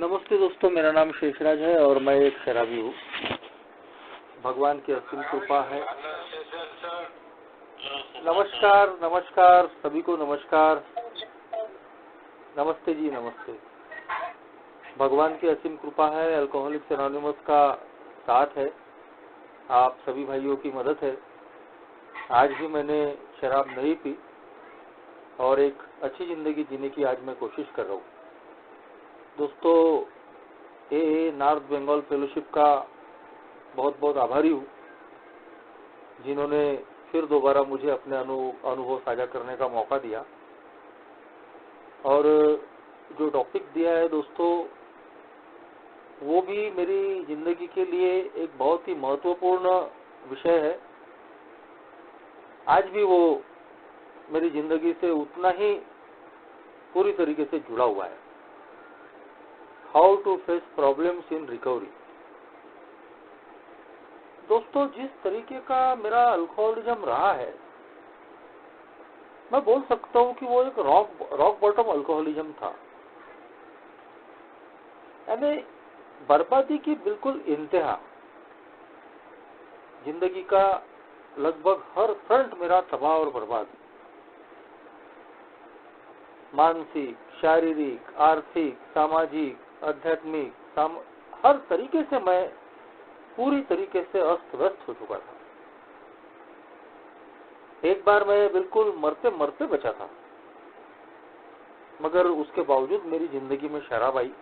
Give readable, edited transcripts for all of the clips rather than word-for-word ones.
नमस्ते दोस्तों, मेरा नाम शेषराज है और मैं एक शराबी हूँ। भगवान की असीम कृपा है। नमस्कार नमस्कार सभी को नमस्कार। नमस्ते जी, नमस्ते। भगवान की असीम कृपा है, अल्कोहलिक्स एनोनिमस का साथ है, आप सभी भाइयों की मदद है। आज भी मैंने शराब नहीं पी और एक अच्छी जिंदगी जीने की आज मैं कोशिश कर रहा हूँ। दोस्तों, ये नॉर्थ बंगाल फेलोशिप का बहुत बहुत आभारी हूँ, जिन्होंने फिर दोबारा मुझे अपने अनुभव साझा करने का मौका दिया। और जो टॉपिक दिया है दोस्तों, वो भी मेरी जिंदगी के लिए एक बहुत ही महत्वपूर्ण विषय है। आज भी वो मेरी जिंदगी से उतना ही पूरी तरीके से जुड़ा हुआ है। How to face problems in recovery. दोस्तों, जिस तरीके का मेरा अल्कोहलिज्म रहा है, मैं बोल सकता हूँ कि वो एक रॉक बॉटम अल्कोहलिज्म था। यानी बर्बादी की बिल्कुल इंतहा। जिंदगी का लगभग हर फ्रंट मेरा तबाह और बर्बाद। मानसिक, शारीरिक, आर्थिक, सामाजिक, आध्यात्मिक, हर तरीके से मैं पूरी तरीके से अस्त व्यस्त हो चुका था। एक बार मैं बिल्कुल मरते मरते बचा था, मगर उसके बावजूद मेरी जिंदगी में शराब आई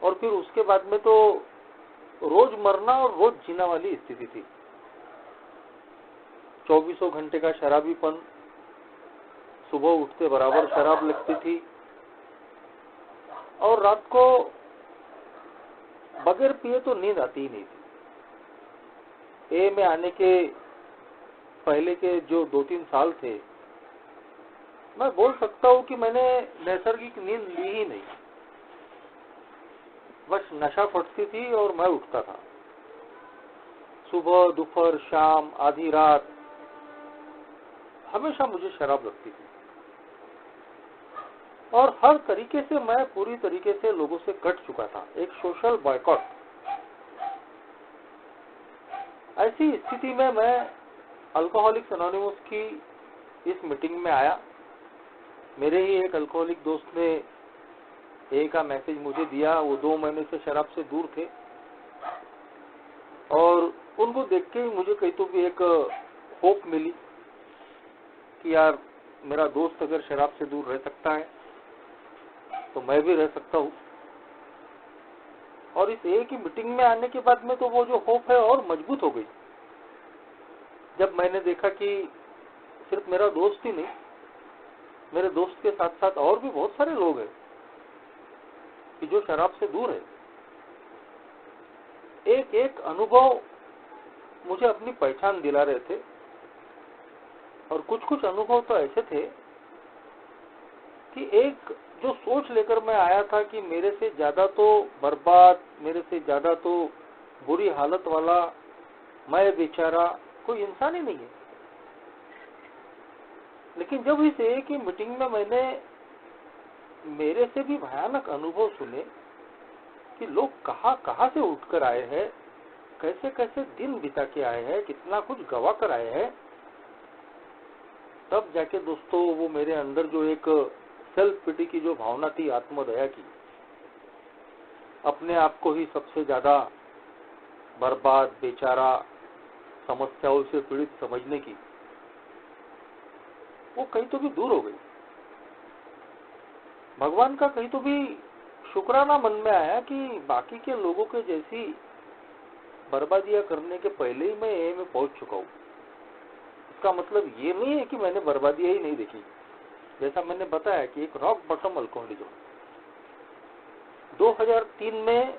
और फिर उसके बाद में तो रोज मरना और रोज जीना वाली स्थिति थी। 24 घंटे का शराबीपन, सुबह उठते बराबर शराब लगती थी और रात को बगैर पिए तो नींद आती ही नहीं थी। ए में आने के पहले के जो 2-3 साल थे, मैं बोल सकता हूँ कि मैंने नैसर्गिक नींद ली ही नहीं। बस नशा फटती थी और मैं उठता था। सुबह, दोपहर, शाम, आधी रात हमेशा मुझे शराब लगती थी और हर तरीके से मैं पूरी तरीके से लोगों से कट चुका था। एक सोशल बॉयकॉट। ऐसी स्थिति में मैं अल्कोहलिक्स एनोनिमस की इस मीटिंग में आया। मेरे ही एक अल्कोहलिक दोस्त ने ए का मैसेज मुझे दिया। वो 2 महीने से शराब से दूर थे और उनको देख के मुझे कहीं तो भी एक होप मिली कि यार, मेरा दोस्त अगर शराब से दूर रह सकता है तो मैं भी रह सकता हूँ। और इस ए की मीटिंग में आने के बाद में तो वो जो होप है और मजबूत हो गई, जब मैंने देखा कि सिर्फ मेरा दोस्त ही नहीं, मेरे दोस्त के साथ साथ और भी बहुत सारे लोग हैं कि जो शराब से दूर है। एक एक अनुभव मुझे अपनी पहचान दिला रहे थे और कुछ कुछ अनुभव तो ऐसे थे कि एक जो सोच लेकर मैं आया था कि मेरे से ज्यादा तो बर्बाद, मेरे से ज्यादा तो बुरी हालत वाला मैं बेचारा कोई इंसान ही नहीं है। लेकिन जब इस एक ही मीटिंग में मैंने मेरे से भी भयानक अनुभव सुने कि लोग कहां से उठकर आए हैं, कैसे कैसे दिन बिता के आए हैं, कितना कुछ गवा कर आए हैं, तब जाके दोस्तों वो मेरे अंदर जो एक सेल्फ पिटी की जो भावना थी, आत्मदया की, अपने आप को ही सबसे ज्यादा बर्बाद, बेचारा, समस्याओं से पीड़ित समझने की, वो कहीं तो भी दूर हो गई। भगवान का कहीं तो भी शुक्राना मन में आया कि बाकी के लोगों के जैसी बर्बादियां करने के पहले ही मैं ए में पहुंच चुका हूँ। इसका मतलब ये नहीं है कि मैंने बर्बादियां ही नहीं देखी। जैसा मैंने बताया कि एक रॉक बॉटम अल्कोहलिज्म। 2003 में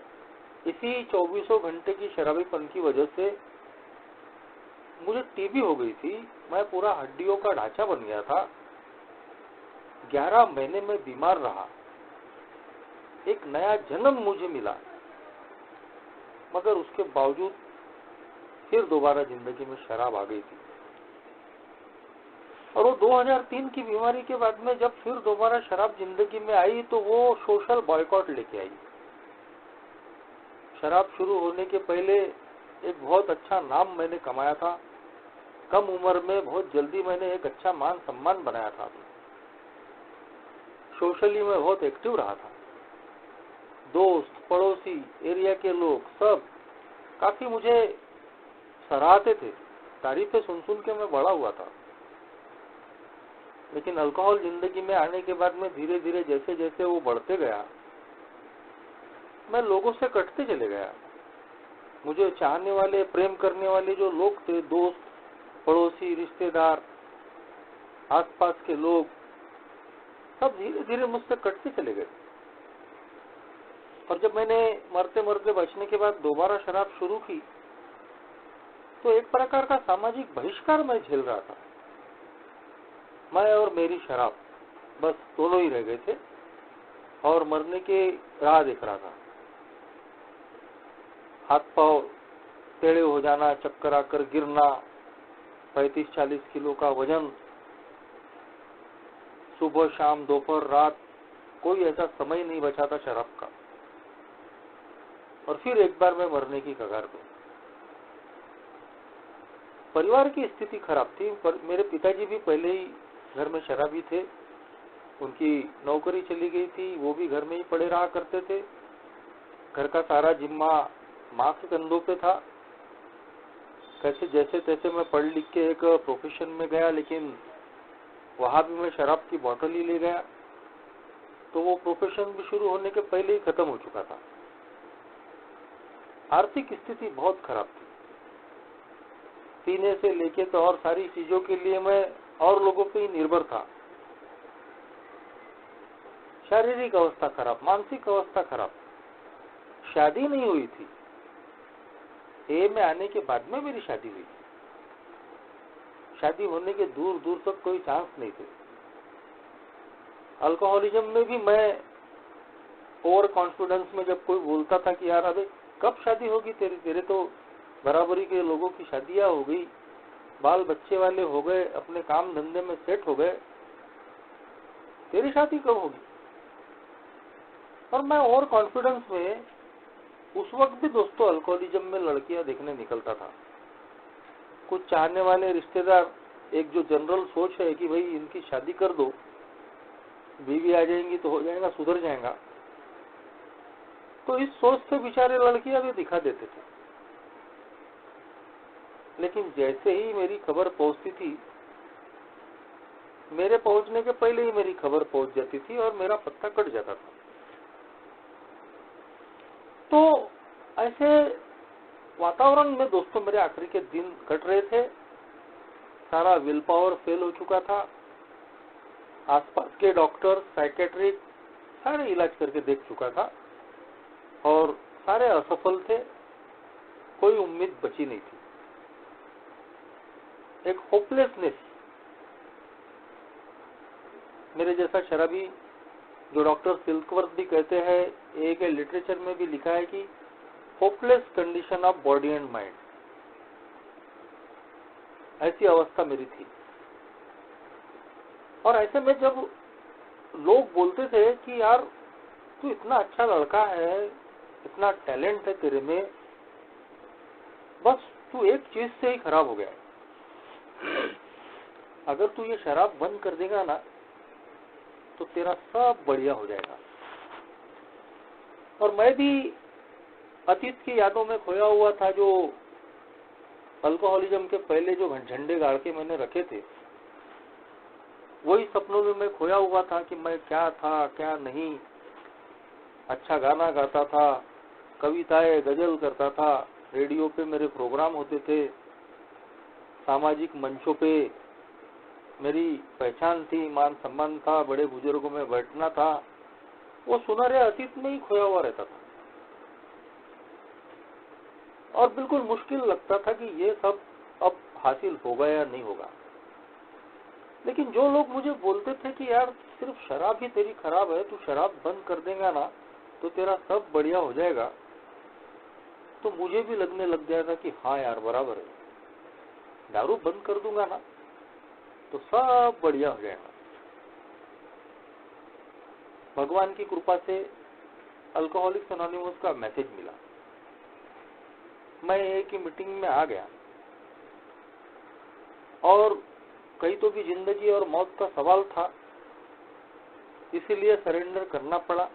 इसी 24 घंटे की शराबीपन की वजह से मुझे टीबी हो गई थी। मैं पूरा हड्डियों का ढांचा बन गया था। 11 महीने में बीमार रहा। एक नया जन्म मुझे मिला, मगर उसके बावजूद फिर दोबारा जिंदगी में शराब आ गई थी। और वो 2003 की बीमारी के बाद में जब फिर दोबारा शराब जिंदगी में आई तो वो सोशल बॉयकॉट लेके आई। शराब शुरू होने के पहले एक बहुत अच्छा नाम मैंने कमाया था, कम उम्र में बहुत जल्दी मैंने एक अच्छा मान सम्मान बनाया था, सोशली में बहुत एक्टिव रहा था। दोस्त, पड़ोसी, एरिया के लोग सब काफी मुझे सराहते थे, तारीफें सुन सुन के मैं बड़ा हुआ था। लेकिन अल्कोहल जिंदगी में आने के बाद में धीरे धीरे जैसे जैसे वो बढ़ते गया, मैं लोगों से कटते चले गया। मुझे चाहने वाले, प्रेम करने वाले जो लोग थे, दोस्त, पड़ोसी, रिश्तेदार, आसपास के लोग, सब धीरे धीरे मुझसे कटते चले गए। और जब मैंने मरते मरते बचने के बाद दोबारा शराब शुरू की तो एक प्रकार का सामाजिक बहिष्कार मैं झेल रहा था। मैं और मेरी शराब बस दोनों ही रह गए थे और मरने के राह देख रहा था। हाथ पांव टेढ़े हो जाना, चक्कर आकर गिरना, 35-40 किलो का वजन, सुबह शाम दोपहर रात कोई ऐसा समय नहीं बचा था शराब का। और फिर एक बार मैं मरने की कगार पे। परिवार की स्थिति खराब थी, पर मेरे पिताजी भी पहले ही घर में शराबी थे, उनकी नौकरी चली गई थी, वो भी घर में ही पड़े रहा करते थे। घर का सारा जिम्मा माँ के कंधों पे था। कैसे जैसे तैसे मैं पढ़ लिख के एक प्रोफेशन में गया, लेकिन वहां भी मैं शराब की बोतल ही ले गया, तो वो प्रोफेशन भी शुरू होने के पहले ही खत्म हो चुका था। आर्थिक स्थिति बहुत खराब थी। पीने से लेके तो और सारी चीजों के लिए मैं और लोगों पे ही निर्भर था। शारीरिक अवस्था खराब, मानसिक अवस्था खराब। शादी नहीं हुई थी, ए में आने के बाद में मेरी शादी हुई। शादी होने के दूर दूर तक कोई चांस नहीं थे। अल्कोहलिज्म में भी मैं ओवर कॉन्फिडेंस में जब कोई बोलता था कि यार अबे कब शादी होगी तेरी, तेरे तो बराबरी के लोगों की शादियां हो गई, बाल बच्चे वाले हो गए, अपने काम धंधे में सेट हो गए, तेरी शादी कब होगी। और मैं ओवर कॉन्फिडेंस में उस वक्त भी दोस्तों अल्कोहलिज्म में लड़कियां देखने निकलता था। कुछ चाहने वाले रिश्तेदार, एक जो जनरल सोच है कि भाई इनकी शादी कर दो, बीवी आ जाएंगी तो हो जाएगा, सुधर जाएगा, तो इस सोच से बेचारे लड़कियां भी दिखा देते थे। लेकिन जैसे ही मेरी खबर पहुंचती थी, मेरे पहुंचने के पहले ही मेरी खबर पहुंच जाती थी और मेरा पत्ता कट जाता था। तो ऐसे वातावरण में दोस्तों मेरे आखिरी के दिन कट रहे थे। सारा विल पावर फेल हो चुका था। आसपास के डॉक्टर, साइकेट्रिक सारे इलाज करके देख चुका था और सारे असफल थे, कोई उम्मीद बची नहीं थी। एक होपलेसनेस, मेरे जैसा शराबी, जो डॉक्टर सिल्कवर्थ भी कहते हैं, एक लिटरेचर में भी लिखा है कि hopeless condition of body and mind, ऐसी अवस्था मेरी थी। और ऐसे में जब लोग बोलते थे कि यार तू इतना अच्छा लड़का है, इतना टैलेंट है तेरे में, बस तू एक चीज से ही खराब हो गया है, अगर तू ये शराब बंद कर देगा ना तो तेरा सब बढ़िया हो जाएगा। और मैं भी अतीत की यादों में खोया हुआ था, जो अल्कोहलिज्म के पहले जो झंडे गाड़ के मैंने रखे थे, वही सपनों में मैं खोया हुआ था कि मैं क्या था क्या नहीं। अच्छा गाना गाता था, कविताएं गजल करता था, रेडियो पे मेरे प्रोग्राम होते थे, सामाजिक मंचों पे मेरी पहचान थी, मान सम्मान था, बड़े बुजुर्गों में बैठना था। वो सुनहरे अतीत में ही खोया हुआ रहता था और बिल्कुल मुश्किल लगता था कि ये सब अब हासिल होगा या नहीं होगा। लेकिन जो लोग मुझे बोलते थे कि यार सिर्फ शराब ही तेरी खराब है, तू शराब बंद कर देगा ना तो तेरा सब बढ़िया हो जाएगा, तो मुझे भी लगने लग गया था कि हाँ यार बराबर है, दारू बंद कर दूंगा ना तो सब बढ़िया हो जाएगा। भगवान की कृपा से अल्कोहलिक्स एनोनिमस का मैसेज मिला। मैं एक ही मीटिंग में आ गया और कहीं तो भी जिंदगी और मौत का सवाल था, इसीलिए सरेंडर करना पड़ा।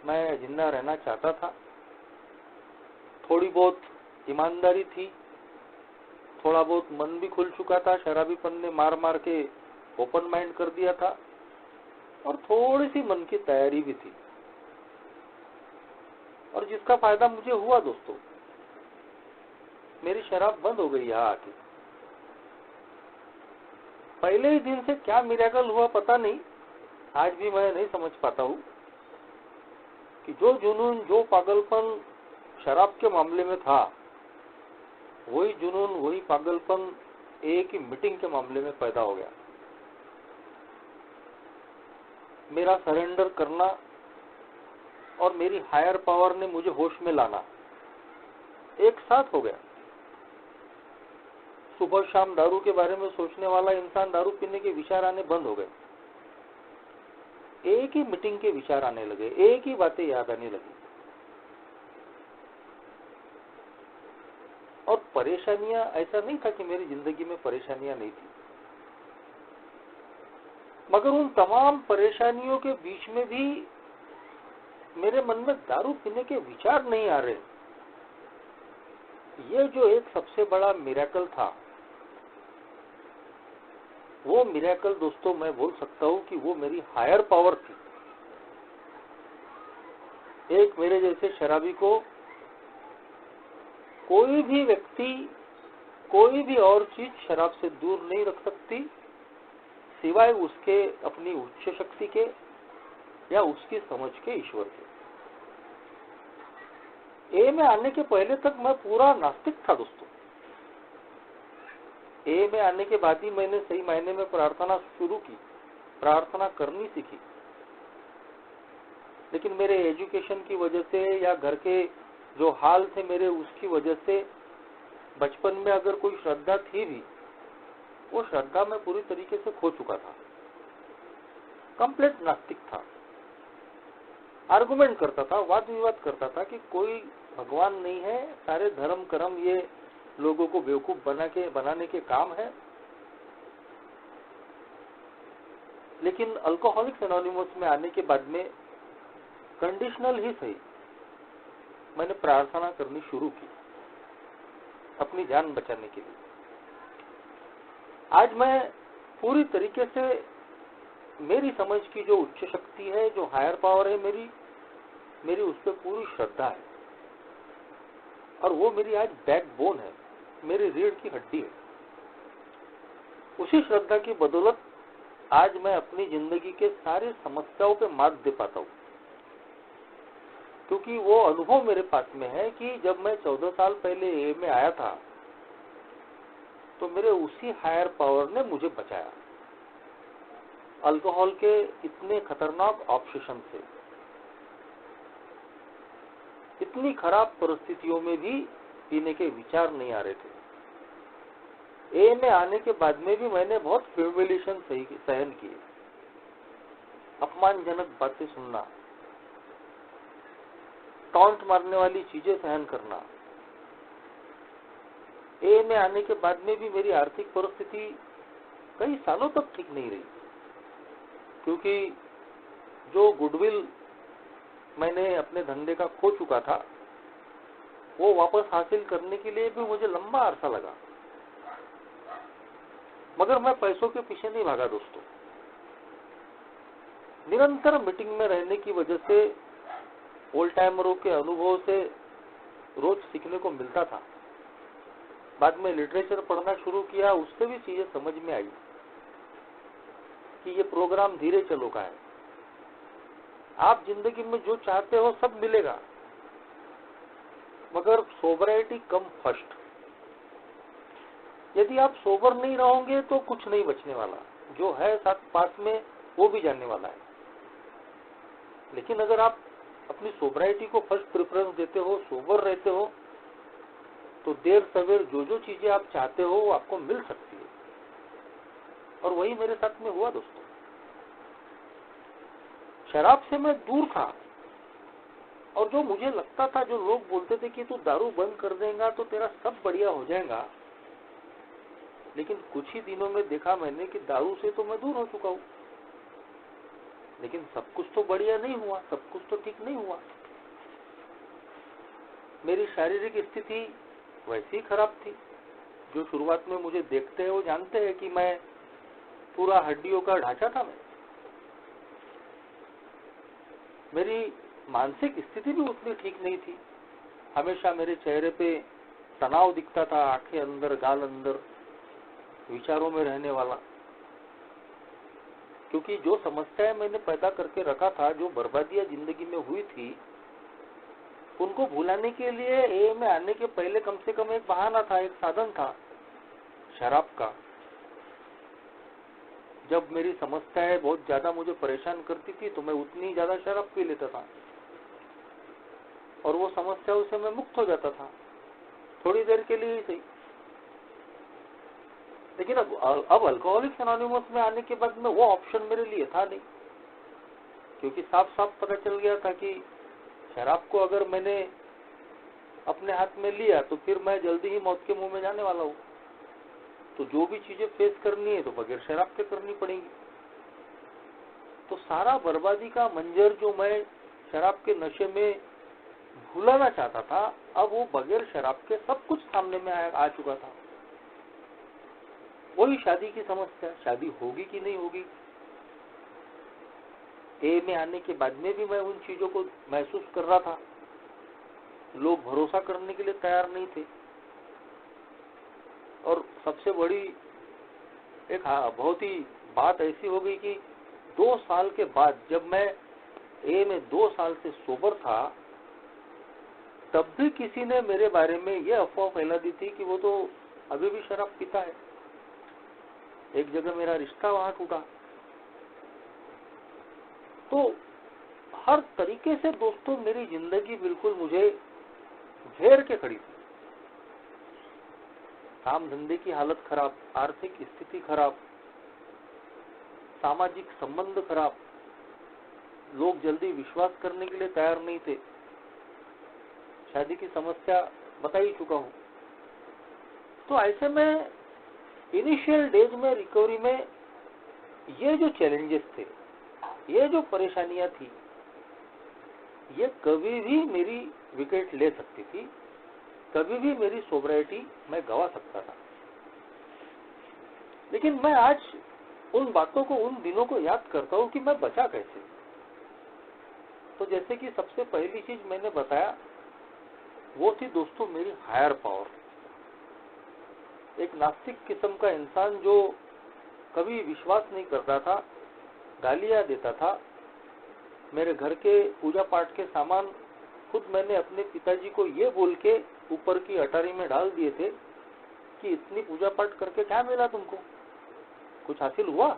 मैं जिंदा रहना चाहता था। थोड़ी बहुत ईमानदारी थी, थोड़ा बहुत मन भी खुल चुका था, शराबीपन ने मार मार के ओपन माइंड कर दिया था, और थोड़ी सी मन की तैयारी भी थी। और जिसका फायदा मुझे हुआ दोस्तों, मेरी शराब बंद हो गई यहाँ आके। पहले ही दिन से क्या मिरेकल हुआ पता नहीं, आज भी मैं नहीं समझ पाता हूँ कि जो जुनून, जो पागलपन शराब के मामले में था, वही जुनून, वही पागलपन एक ही मीटिंग के मामले में पैदा हो गया। मेरा सरेंडर करना और मेरी हायर पावर ने मुझे होश में लाना एक साथ हो गया। सुबह शाम दारू के बारे में सोचने वाला इंसान दारू पीने के विचार आने बंद हो गए। एक ही मीटिंग के विचार आने लगे, एक ही बातें याद आने लगी। और परेशानियां, ऐसा नहीं था कि मेरी जिंदगी में परेशानियां नहीं थी, मगर उन तमाम परेशानियों के बीच में भी मेरे मन में दारू पीने के विचार नहीं आ रहे। ये जो एक सबसे बड़ा मिरेकल था, वो मिरेकल दोस्तों मैं बोल सकता हूं कि वो मेरी हायर पावर थी। एक मेरे जैसे शराबी को कोई भी व्यक्ति, कोई भी और चीज शराब से दूर नहीं रख सकती, सिवाय उसके अपनी उच्च शक्ति के या उसकी समझ के ईश्वर के। ए में आने के पहले तक मैं पूरा नास्तिक था दोस्तों। ए में आने के बाद ही मैंने सही मायने में प्रार्थना शुरू की, प्रार्थना करनी सीखी। लेकिन मेरे एजुकेशन की वजह से या घर के जो हाल थे मेरे, उसकी वजह से बचपन में अगर कोई श्रद्धा थी भी, वो श्रद्धा मैं पूरी तरीके से खो चुका था। कंप्लीट नास्तिक था। आर्गुमेंट करता था, वाद विवाद करता था कि कोई भगवान नहीं है, सारे धर्म कर्म ये लोगों को बेवकूफ बनाने के काम है। लेकिन अल्कोहलिक्स एनोनिमस में आने के बाद में कंडीशनल ही सही, मैंने प्रार्थना करनी शुरू की अपनी जान बचाने के लिए। आज मैं पूरी तरीके से, मेरी समझ की जो उच्च शक्ति है, जो हायर पावर है मेरी उस पर पूरी श्रद्धा है। और वो मेरी आज बैकबोन है, मेरी रीढ़ की हड्डी है। उसी श्रद्धा की बदौलत आज मैं अपनी जिंदगी के सारी समस्याओं पे मात दे पाता हूँ, क्योंकि वो अनुभव मेरे पास में है कि जब मैं 14 साल पहले ए में आया था, तो मेरे उसी हायर पावर ने मुझे बचाया अल्कोहल के इतने खतरनाक ऑब्सेशन से। इतनी खराब परिस्थितियों में भी पीने के विचार नहीं आ रहे थे। ए में आने के बाद में भी मैंने बहुत ह्यूमिलिएशन सहन किए, अपमानजनक बातें सुनना, टॉन्ट मारने वाली चीजें सहन करना। ए में आने के बाद में भी मेरी आर्थिक परिस्थिति कई सालों तक ठीक नहीं रही, क्योंकि जो गुडविल मैंने अपने धंधे का खो चुका था, वो वापस हासिल करने के लिए भी मुझे लंबा अरसा लगा। मगर मैं पैसों के पीछे नहीं भागा दोस्तों। निरंतर मीटिंग में रहने की वजह से, ओल्ड टाइमरों के अनुभव से रोज सीखने को मिलता था। बाद में लिटरेचर पढ़ना शुरू किया, उससे भी चीजें समझ में आई कि ये प्रोग्राम धीरे चलो का है। आप जिंदगी में जो चाहते हो सब मिलेगा, मगर सोबरिटी कम फर्स्ट। यदि आप सोबर नहीं रहोगे तो कुछ नहीं बचने वाला, जो है साथ पास में वो भी जाने वाला है। लेकिन अगर आप अपनी सोबरिटी को फर्स्ट प्रेफरेंस देते हो, सोबर रहते हो, तो देर सवेर जो जो चीजें आप चाहते हो वो आपको मिल सकती है। और वही मेरे साथ में हुआ दोस्तों। शराब से मैं दूर था, और जो मुझे लगता था, जो लोग बोलते थे कि तू दारू बंद कर देगा तो तेरा सब बढ़िया हो जाएगा, लेकिन कुछ ही दिनों में देखा मैंने कि दारू से तो मैं दूर हो चुका हूं। लेकिन सब कुछ तो बढ़िया नहीं हुआ, सब कुछ तो ठीक नहीं हुआ। मेरी शारीरिक स्थिति वैसी ही खराब थी। जो शुरुआत में मुझे देखते हैं वो जानते हैं कि मैं पूरा हड्डियों का ढांचा था। मेरी मानसिक स्थिति भी उतनी ठीक नहीं थी। हमेशा मेरे चेहरे पे तनाव दिखता था, आंखें अंदर, गाल अंदर, विचारों में रहने वाला। क्योंकि जो समस्याएं मैंने पैदा करके रखा था, जो बर्बादियां जिंदगी में हुई थी, उनको भुलाने के लिए ए में आने के पहले कम से कम एक बहाना था, एक साधन था, शराब का। जब मेरी समस्याएं बहुत ज्यादा मुझे परेशान करती थी तो मैं उतनी ज्यादा शराब पी लेता था और वो समस्याओं से मैं मुक्त हो जाता था, थोड़ी देर के लिए ही सही। लेकिन अब अल्कोहलिक्स एनोनिमस में आने के बाद में वो ऑप्शन मेरे लिए था नहीं, क्योंकि साफ साफ पता चल गया था कि शराब को अगर मैंने अपने हाथ में लिया तो फिर मैं जल्दी ही मौत के मुंह में जाने वाला हूँ। तो जो भी चीजें फेस करनी है तो बगैर शराब के करनी पड़ेगी। तो सारा बर्बादी का मंजर जो मैं शराब के नशे में भुलाना चाहता था, अब वो बगैर शराब के सब कुछ सामने में आ चुका था। वही शादी की समस्या, शादी होगी कि नहीं होगी। ए में आने के बाद में भी मैं उन चीजों को महसूस कर रहा था। लोग भरोसा करने के लिए तैयार नहीं थे। और सबसे बड़ी एक बहुत ही बात ऐसी हो गई कि 2 साल के बाद, जब मैं ए में 2 साल से सोबर था, तब भी किसी ने मेरे बारे में ये अफवाह फैला दी थी कि वो तो अभी भी शराब पीता है। एक जगह मेरा रिश्ता वहां टूटा। तो हर तरीके से दोस्तों मेरी जिंदगी बिल्कुल मुझे घेर के खड़ी थी। काम धंधे की हालत खराब, आर्थिक स्थिति खराब, सामाजिक संबंध खराब, लोग जल्दी विश्वास करने के लिए तैयार नहीं थे। शादी की समस्या बता ही चुका हूं। तो ऐसे में इनिशियल डेज में रिकवरी में ये जो चैलेंजेस थे, ये जो परेशानियां थी, ये कभी भी मेरी विकेट ले सकती थी, कभी भी मेरी सोब्राइटी मैं गवा सकता था। लेकिन मैं आज उन बातों को, उन दिनों को याद करता हूं कि मैं बचा कैसे। तो जैसे कि सबसे पहली चीज मैंने बताया वो थी दोस्तों मेरी हायर पावर। एक नास्तिक किस्म का इंसान जो कभी विश्वास नहीं करता था, गालियां देता था। मेरे घर के पूजा पाठ के सामान खुद मैंने अपने पिताजी को ये बोल के ऊपर की अटारी में डाल दिए थे कि इतनी पूजा पाठ करके क्या मिला तुमको, कुछ हासिल हुआ।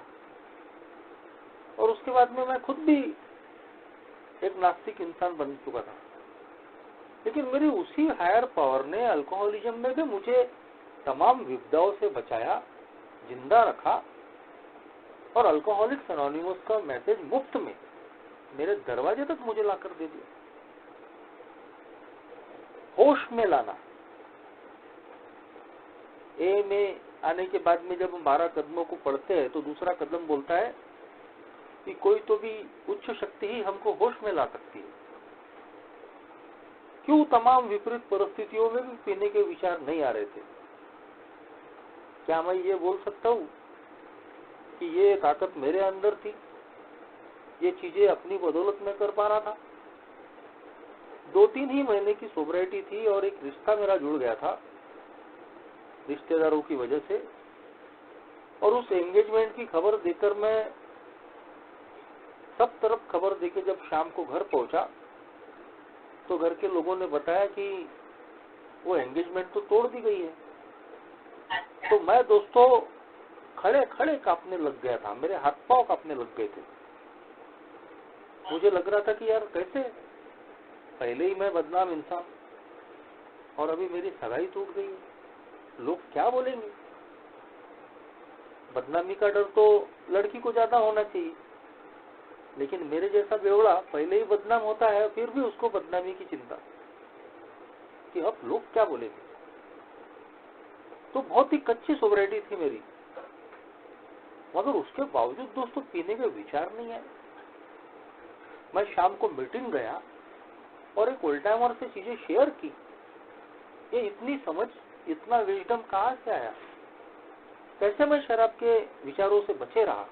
और उसके बाद में मैं खुद भी एक नास्तिक इंसान बन चुका था। लेकिन मेरी उसी हायर पावर ने अल्कोहलिज्म में भी मुझे तमाम विपदाओं से बचाया, जिंदा रखा और अल्कोहलिक्स एनोनिमस का मैसेज मुफ्त में मेरे दरवाजे तक मुझे लाकर दे दिया। होश में लाना। ए में आने के बाद में जब हम 12 कदमों को पढ़ते हैं तो दूसरा कदम बोलता है कि कोई तो भी उच्च शक्ति ही हमको होश में ला सकती है। क्यों तमाम विपरीत परिस्थितियों में भी पीने के विचार नहीं आ रहे थे। क्या मैं ये बोल सकता हूँ कि ये ताकत मेरे अंदर थी, ये चीजें अपनी बदौलत में कर पा रहा था। 2-3 ही महीने की सोब्राइटी थी और एक रिश्ता मेरा जुड़ गया था रिश्तेदारों की वजह से। और उस एंगेजमेंट की खबर देकर मैं सब तरफ खबर देके जब शाम को घर पहुंचा तो घर के लोगों ने बताया कि वो एंगेजमेंट तो तोड़ दी गई है। तो मैं दोस्तों खड़े खड़े कांपने लग गया था, मेरे हाथ पांव कांपने लग गए थे। मुझे लग रहा था कि यार कैसे, पहले ही मैं बदनाम इंसान और अभी मेरी सगाई टूट गई है, लोग क्या बोलेंगे। बदनामी का डर तो लड़की को ज्यादा होना चाहिए, लेकिन मेरे जैसा बेवड़ा पहले ही बदनाम होता है, फिर भी उसको बदनामी की चिंता कि अब लोग क्या बोलेंगे। तो बहुत ही कच्ची सोबराइटी थी मेरी, मगर उसके बावजूद दोस्तों पीने के विचार नहीं आए। मैं शाम को मीटिंग गया और एक ओल्ड टाइमर से चीजें शेयर की। ये इतनी समझ, इतना विजडम कहाँ से आया? कैसे मैं शराब के विचारों से बचे रहा?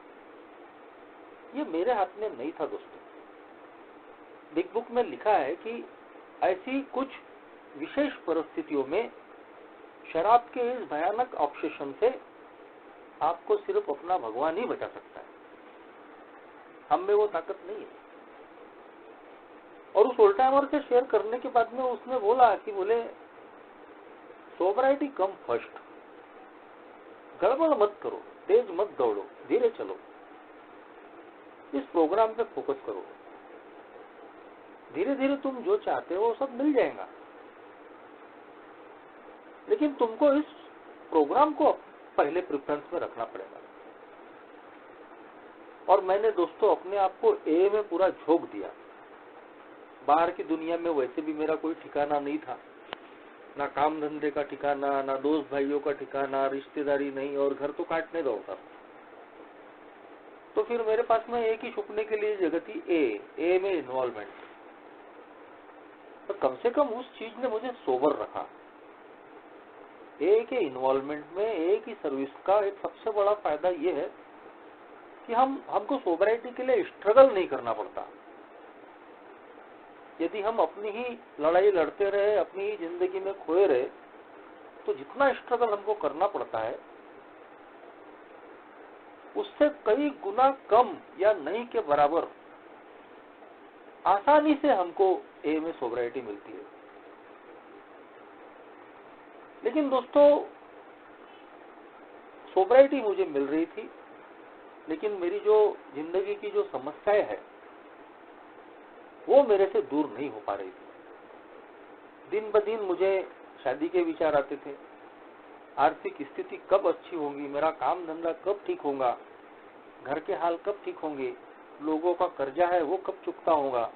ये मेरे हाथ में नहीं था दोस्तों। बिग बुक में लिखा है कि ऐसी कुछ विशेष परिस्थितियों में शराब के इस भयानक ऑब्सेशन से आपको सिर्फ अपना भगवान ही बचा सकता है, हम में वो ताकत नहीं है। और उस ओल्ड टाइमर से शेयर करने के बाद में उसने बोला कि बोले सोबराइटी कम फर्स्ट, गड़बड़ मत करो, तेज मत दौड़ो, धीरे चलो, इस प्रोग्राम पे फोकस करो, धीरे धीरे तुम जो चाहते हो वो सब मिल जाएगा, लेकिन तुमको इस प्रोग्राम को पहले प्रेफरेंस में रखना पड़ेगा। और मैंने दोस्तों अपने आप को ए में पूरा झोंक दिया। बाहर की दुनिया में वैसे भी मेरा कोई ठिकाना नहीं था, ना काम धंधे का ठिकाना, ना दोस्त भाइयों का ठिकाना, रिश्तेदारी नहीं, और घर तो काटने दौड़ता था। तो फिर मेरे पास में एक ही छुपने के लिए जगह थी, ए में इन्वॉल्वमेंट। तो कम से कम उस चीज ने मुझे सोबर रखा। ए के इन्वॉल्वमेंट में, ए की सर्विस का एक सबसे बड़ा फायदा ये है कि हमको सोबराइटी के लिए स्ट्रगल नहीं करना पड़ता। यदि हम अपनी ही लड़ाई लड़ते रहे, अपनी ही जिंदगी में खोए रहे, तो जितना स्ट्रगल हमको करना पड़ता है उससे कई गुना कम या नहीं के बराबर आसानी से हमको ए में सोबराइटी मिलती है। लेकिन दोस्तों सोबराइटी मुझे मिल रही थी, लेकिन मेरी जो जिंदगी की जो समस्याएं है वो मेरे से दूर नहीं हो पा रही थी। दिन ब दिन मुझे शादी के विचार आते थे, आर्थिक स्थिति कब अच्छी होगी, मेरा काम धंधा कब ठीक होगा, घर के हाल कब ठीक होंगे, लोगों का कर्जा है वो कब चुकता होगा,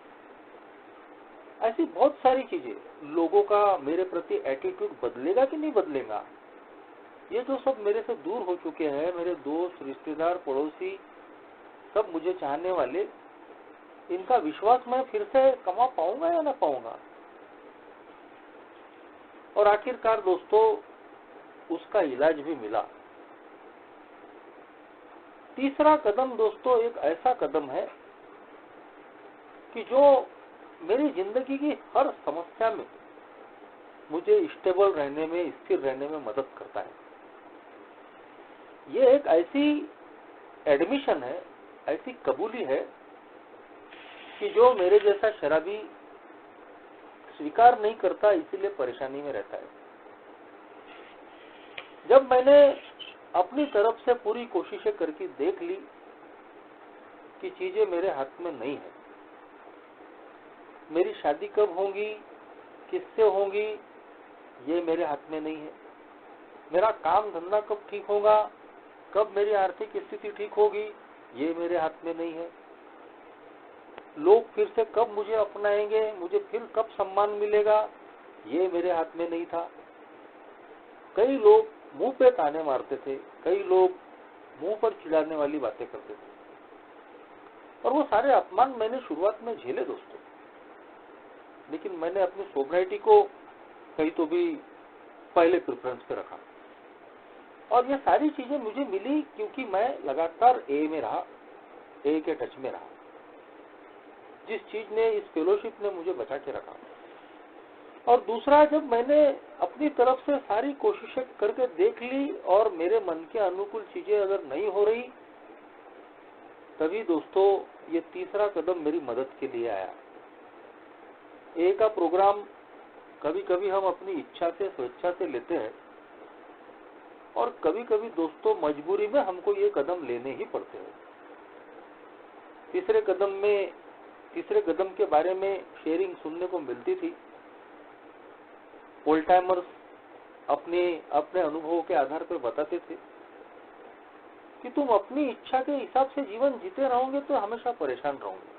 ऐसी बहुत सारी चीजें। लोगों का मेरे प्रति एटीट्यूड बदलेगा कि नहीं बदलेगा, ये जो सब मेरे से दूर हो चुके हैं, मेरे दोस्त, रिश्तेदार, पड़ोसी, सब मुझे चाहने वाले, इनका विश्वास मैं फिर से कमा पाऊंगा या ना पाऊंगा। और आखिरकार दोस्तों उसका इलाज भी मिला। तीसरा कदम दोस्तों एक ऐसा कदम है कि जो मेरी जिंदगी की हर समस्या में मुझे स्टेबल रहने में, स्थिर रहने में मदद करता है। ये एक ऐसी एडमिशन है, ऐसी कबूली है कि जो मेरे जैसा शराबी स्वीकार नहीं करता, इसीलिए परेशानी में रहता है। जब मैंने अपनी तरफ से पूरी कोशिशें करके देख ली कि चीजें मेरे हाथ में नहीं है, मेरी शादी कब होगी, किससे होगी, ये मेरे हाथ में नहीं है, मेरा काम धंधा कब ठीक होगा, कब मेरी आर्थिक स्थिति ठीक होगी, ये मेरे हाथ में नहीं है, लोग फिर से कब मुझे अपनाएंगे, मुझे फिर कब सम्मान मिलेगा, ये मेरे हाथ में नहीं था। कई लोग मुंह पे ताने मारते थे, कई लोग मुंह पर चिढ़ाने वाली बातें करते थे, और वो सारे अपमान मैंने शुरुआत में झेले दोस्तों। लेकिन मैंने अपनी सोबराइटी को कहीं तो भी पहले प्रेफरेंस पे रखा, और ये सारी चीजें मुझे मिली क्योंकि मैं लगातार ए में रहा, ए के टच में रहा। जिस चीज ने, इस फेलोशिप ने मुझे बचा के रखा। और दूसरा, जब मैंने अपनी तरफ से सारी कोशिशें करके देख ली और मेरे मन के अनुकूल चीजें अगर नहीं हो रही, तभी दोस्तों ये तीसरा कदम मेरी मदद के लिए आया। ए का प्रोग्राम कभी कभी हम अपनी इच्छा से, स्वेच्छा से लेते हैं, और कभी कभी दोस्तों मजबूरी में हमको ये कदम लेने ही पड़ते हैं। तीसरे कदम के बारे में शेयरिंग सुनने को मिलती थी। ओल्ड टाइमर्स अपने अनुभवों के आधार पर बताते थे कि तुम अपनी इच्छा के हिसाब से जीवन जीते रहोगे तो हमेशा परेशान रहोगे,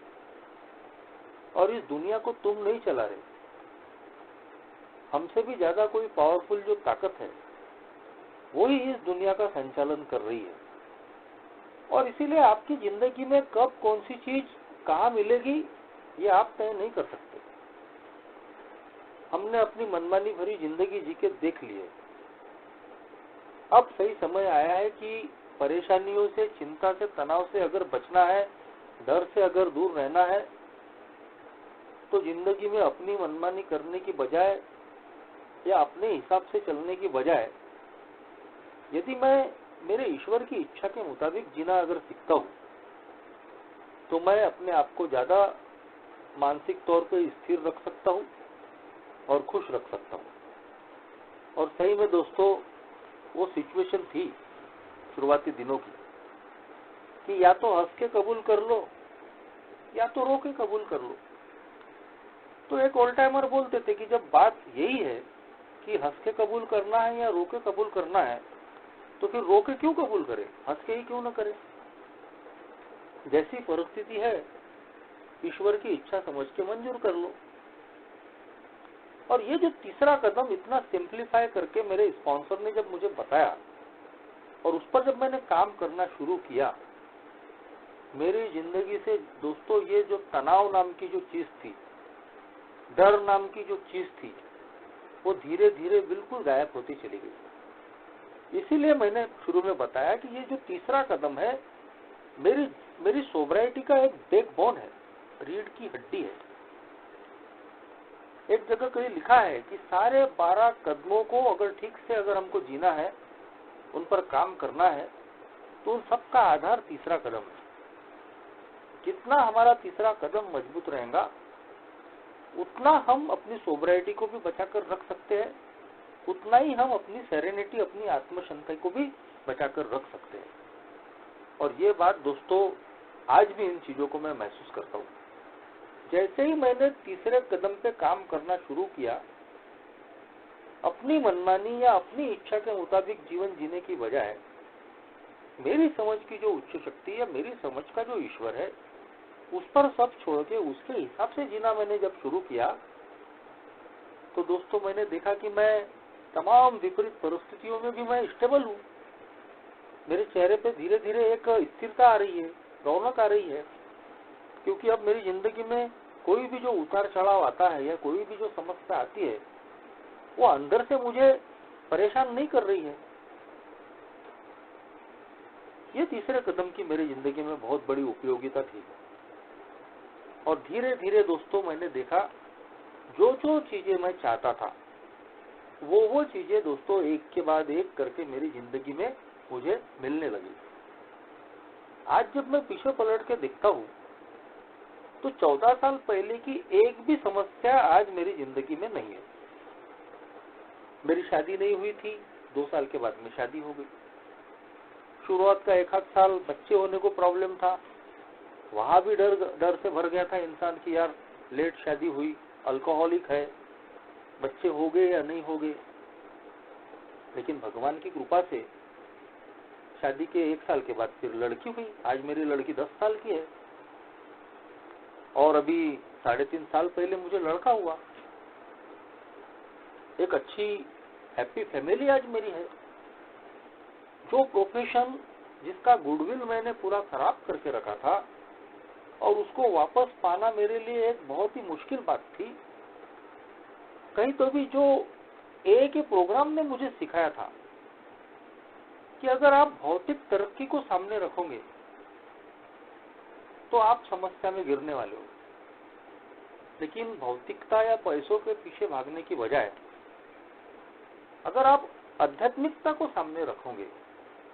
और इस दुनिया को तुम नहीं चला रहे। हमसे भी ज्यादा कोई पावरफुल जो ताकत है वो ही इस दुनिया का संचालन कर रही है। और इसीलिए आपकी जिंदगी में कब कौन सी चीज कहाँ मिलेगी ये आप तय नहीं कर सकते। हमने अपनी मनमानी भरी जिंदगी जी के देख लिए। अब सही समय आया है कि परेशानियों से, चिंता से, तनाव से अगर बचना है, डर से अगर दूर रहना है, तो जिंदगी में अपनी मनमानी करने की बजाय या अपने हिसाब से चलने की बजाय यदि मैं मेरे ईश्वर की इच्छा के मुताबिक जीना अगर सीखता हूँ तो मैं अपने आप को ज्यादा मानसिक तौर पे स्थिर रख सकता हूँ और खुश रख सकता हूँ। और सही में दोस्तों वो सिचुएशन थी शुरुआती दिनों की कि या तो हंस के कबूल कर लो या तो रो के कबूल कर लो। तो एक ओल्ड टाइमर बोलते थे कि जब बात यही है कि हंस के कबूल करना है या रो के कबूल करना है तो फिर रो के क्यों कबूल करें, हंस के ही क्यों न करें। जैसी परिस्थिति है ईश्वर की इच्छा समझ के मंजूर कर लो। और ये जो तीसरा कदम इतना सिंप्लीफाई करके मेरे स्पॉन्सर ने जब मुझे बताया और उस पर जब मैंने काम करना शुरू किया, मेरी जिंदगी से दोस्तों ये जो तनाव नाम की जो चीज थी, डर नाम की जो चीज थी, वो धीरे धीरे बिल्कुल गायब होती चली गई। इसीलिए मैंने शुरू में बताया कि ये जो तीसरा कदम है मेरी सोब्राइटी का एक बैकबोन है, रीढ़ की हड्डी है। एक जगह कहीं लिखा है कि सारे 12 कदमों को अगर ठीक से अगर हमको जीना है, उन पर काम करना है, तो उन सबका आधार तीसरा कदम है। जितना हमारा तीसरा कदम मजबूत रहेगा उतना हम अपनी सोब्राइटी को भी बचाकर रख सकते हैं, उतना ही हम अपनी सेरेनिटी, अपनी आत्मशांति को भी बचाकर रख सकते हैं। और ये बात दोस्तों आज भी इन चीजों को मैं महसूस करता हूँ। जैसे ही मैंने तीसरे कदम पे काम करना शुरू किया, अपनी मनमानी या अपनी इच्छा के मुताबिक जीवन जीने की बजाय मेरी समझ की जो उच्च शक्ति या मेरी समझ का जो ईश्वर है उस पर सब छोड़ के उसके हिसाब से जीना मैंने जब शुरू किया, तो दोस्तों मैंने देखा कि मैं तमाम विपरीत परिस्थितियों में भी मैं स्टेबल हूँ। मेरे चेहरे पे धीरे धीरे एक स्थिरता आ रही है, रौनक आ रही है, क्योंकि अब मेरी जिंदगी में कोई भी जो उतार चढ़ाव आता है या कोई भी जो समस्या आती है वो अंदर से मुझे परेशान नहीं कर रही है। ये तीसरे कदम की मेरी जिंदगी में बहुत बड़ी उपयोगिता थी। और धीरे धीरे दोस्तों मैंने देखा जो जो चीजें मैं चाहता था वो चीजें दोस्तों एक के बाद एक करके मेरी जिंदगी में मुझे मिलने लगी। आज जब मैं पीछे पलट के देखता हूँ तो 14 साल पहले की एक भी समस्या आज मेरी जिंदगी में नहीं है। मेरी शादी नहीं हुई थी, 2 साल के बाद में शादी हो गई। शुरुआत का 1 आध साल बच्चे होने को प्रॉब्लम था, वहां भी डर से भर गया था इंसान की यार लेट शादी हुई, अल्कोहलिक है, बच्चे हो गए या नहीं हो गए। लेकिन भगवान की कृपा से शादी के 1 साल के बाद फिर लड़की हुई। आज मेरी लड़की 10 साल की है और अभी 3.5 साल पहले मुझे लड़का हुआ। एक अच्छी हैप्पी फैमिली आज मेरी है। जो प्रोफेशन जिसका गुडविल मैंने पूरा खराब करके रखा था और उसको वापस पाना मेरे लिए एक बहुत ही मुश्किल बात थी। कहीं तो भी जो ए के प्रोग्राम ने मुझे सिखाया था कि अगर आप भौतिक तरक्की को सामने रखोगे तो आप समस्या में गिरने वाले हो, लेकिन भौतिकता या पैसों के पीछे भागने की बजाय अगर आप आध्यात्मिकता को सामने रखोगे,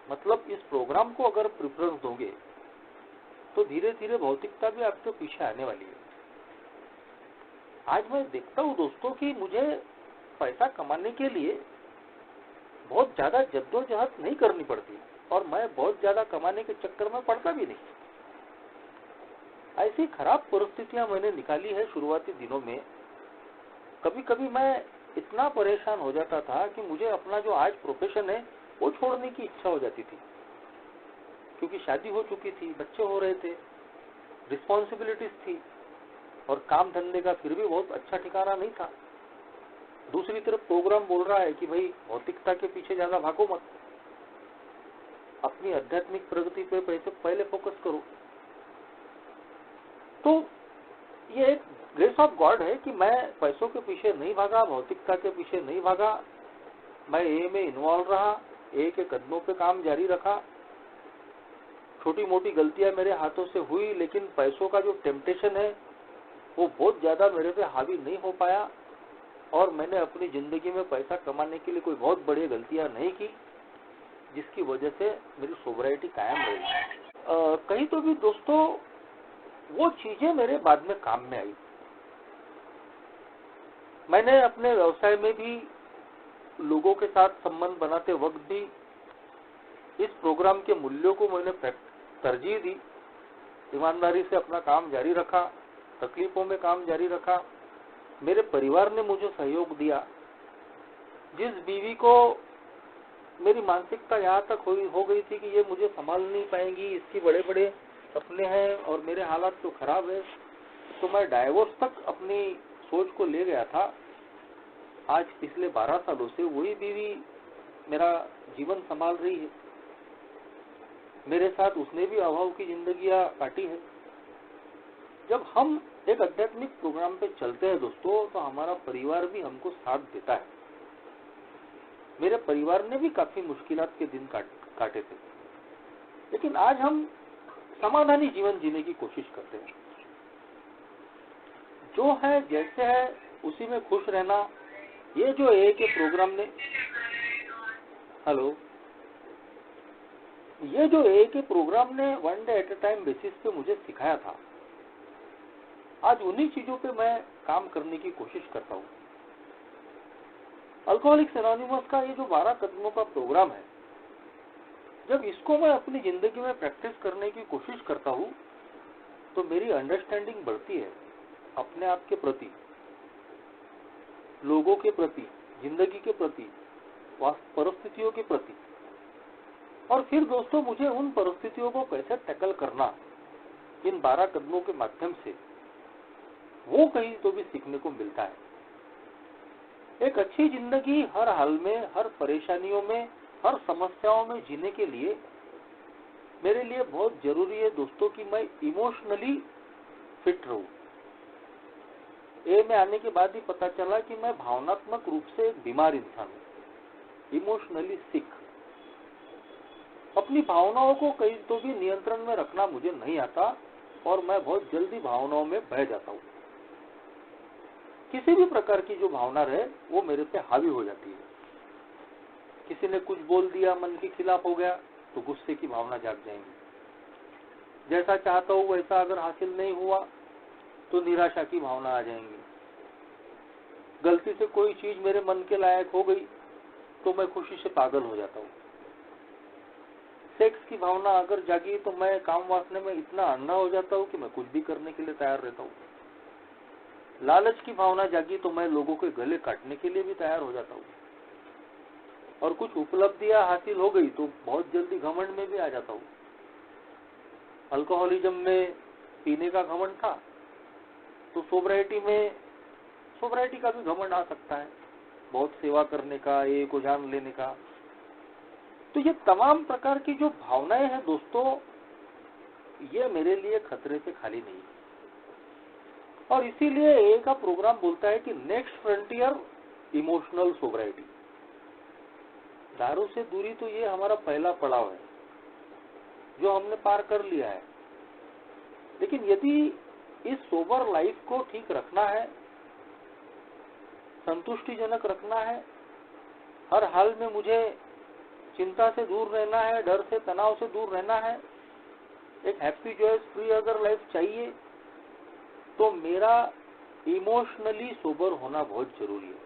मतलब इस प्रोग्राम को अगर प्रेफरेंस दोगे, तो धीरे धीरे भौतिकता भी आपके पीछे आने वाली है। आज मैं देखता हूँ दोस्तों कि मुझे पैसा कमाने के लिए बहुत ज्यादा जद्दोजहद नहीं करनी पड़ती और मैं बहुत ज्यादा कमाने के चक्कर में पड़ता भी नहीं। ऐसी खराब परिस्थितियां मैंने निकाली है शुरुआती दिनों में। कभी कभी मैं इतना परेशान हो जाता था कि मुझे अपना जो आज प्रोफेशन है वो छोड़ने की इच्छा हो जाती थी। क्योंकि शादी हो चुकी थी, बच्चे हो रहे थे, रिस्पॉन्सिबिलिटीज थी और काम धंधे का फिर भी बहुत अच्छा ठिकाना नहीं था। दूसरी तरफ प्रोग्राम बोल रहा है कि भाई भौतिकता के पीछे ज्यादा भागो मत, अपनी आध्यात्मिक प्रगति पे पहले फोकस करो। तो ये एक ग्रेस ऑफ गॉड है कि मैं पैसों के पीछे नहीं भागा, भौतिकता के पीछे नहीं भागा, मैं ए में इन्वॉल्व रहा, ए के कदमों पे काम जारी रखा। छोटी मोटी गलतियां मेरे हाथों से हुई, लेकिन पैसों का जो टेम्पटेशन है वो बहुत ज्यादा मेरे पे हावी नहीं हो पाया और मैंने अपनी जिंदगी में पैसा कमाने के लिए कोई बहुत बड़ी गलतियां नहीं की, जिसकी वजह से मेरी सोबराइटी कायम रही। कहीं तो भी दोस्तों वो चीजें मेरे बाद में काम में आई। मैंने अपने व्यवसाय में भी लोगों के साथ संबंध बनाते वक्त भी इस प्रोग्राम के मूल्यों को मैंने तरजीह दी, ईमानदारी से अपना काम जारी रखा, तकलीफों में काम जारी रखा। मेरे परिवार ने मुझे सहयोग दिया। जिस बीवी को मेरी मानसिकता यहाँ तक हो गई थी कि ये मुझे संभाल नहीं पाएंगी, इसकी बड़े बड़े सपने हैं और मेरे हालात तो खराब है, तो मैं डाइवोर्स तक अपनी सोच को ले गया था। आज पिछले 12 सालों से वही बीवी मेरा जीवन संभाल रही है। मेरे साथ उसने भी अभाव की जिंदगियां काटी है। जब हम एक आध्यात्मिक प्रोग्राम पे चलते हैं दोस्तों, तो हमारा परिवार भी हमको साथ देता है। मेरे परिवार ने भी काफी मुश्किलात के दिन काटे थे, लेकिन आज हम समाधानी जीवन जीने की कोशिश करते हैं। जो है जैसे है उसी में खुश रहना, ये जो ए के प्रोग्राम ने ये जो ए के प्रोग्राम ने one day at a time basis पे मुझे सिखाया था, आज उन्हीं चीजों पे मैं काम करने की कोशिश करता हूँ। अल्कोहलिक्स एनोनिमस का ये जो 12 कदमों का प्रोग्राम है, जब इसको मैं अपनी जिंदगी में प्रैक्टिस करने की कोशिश करता हूँ तो मेरी अंडरस्टैंडिंग बढ़ती है अपने आप के प्रति, लोगों के प्रति, जिंदगी के प्रति, परिस्थितियों के प्रति। और फिर दोस्तों मुझे उन परिस्थितियों को कैसे टैकल करना इन 12 कदमों के माध्यम से, वो कहीं तो भी सीखने को मिलता है। एक अच्छी जिंदगी हर हाल में, हर परेशानियों में, हर समस्याओं में जीने के लिए मेरे लिए बहुत जरूरी है दोस्तों कि मैं इमोशनली फिट रहूं। ए में आने के बाद ही पता चला कि मैं भावनात्मक रूप से एक बीमार इंसान हूं, इमोशनली सिक। अपनी भावनाओं को कहीं तो भी नियंत्रण में रखना मुझे नहीं आता और मैं बहुत जल्दी भावनाओं में बह जाता हूं। किसी भी प्रकार की जो भावना रहे वो मेरे पे हावी हो जाती है। किसी ने कुछ बोल दिया, मन के खिलाफ हो गया, तो गुस्से की भावना जाग जाएंगी। जैसा चाहता हूं वैसा अगर हासिल नहीं हुआ तो निराशा की भावना आ जाएंगी। गलती से कोई चीज मेरे मन के लायक हो गई तो मैं खुशी से पागल हो जाता हूँ। सेक्स की भावना अगर जागी तो मैं काम वासने में इतना अंधा हो जाता हूँ कि मैं कुछ भी करने के लिए तैयार रहता हूँ। लालच की भावना जागी तो मैं लोगों के गले काटने के लिए भी तैयार हो जाता हूँ। और कुछ उपलब्धियां हासिल हो गई तो बहुत जल्दी घमंड में भी आ जाता हूँ। अल्कोहलिज्म में पीने का घमंड था तो सोबराइटी का भी घमंड आ सकता है, बहुत सेवा करने का, ये को जान लेने का। तो ये तमाम प्रकार की जो भावनाएं हैं दोस्तों, ये मेरे लिए खतरे से खाली नहीं है। और इसीलिए ए का प्रोग्राम बोलता है कि नेक्स्ट फ्रंटियर इमोशनल सोबराइटी। दारू से दूरी तो ये हमारा पहला पड़ाव है जो हमने पार कर लिया है, लेकिन यदि इस सोबर लाइफ को ठीक रखना है, संतुष्टिजनक रखना है, हर हाल में मुझे चिंता से दूर रहना है, डर से, तनाव से दूर रहना है, एक हैप्पी जॉयस फ्री अगर लाइफ चाहिए, तो मेरा इमोशनली सोबर होना बहुत जरूरी है।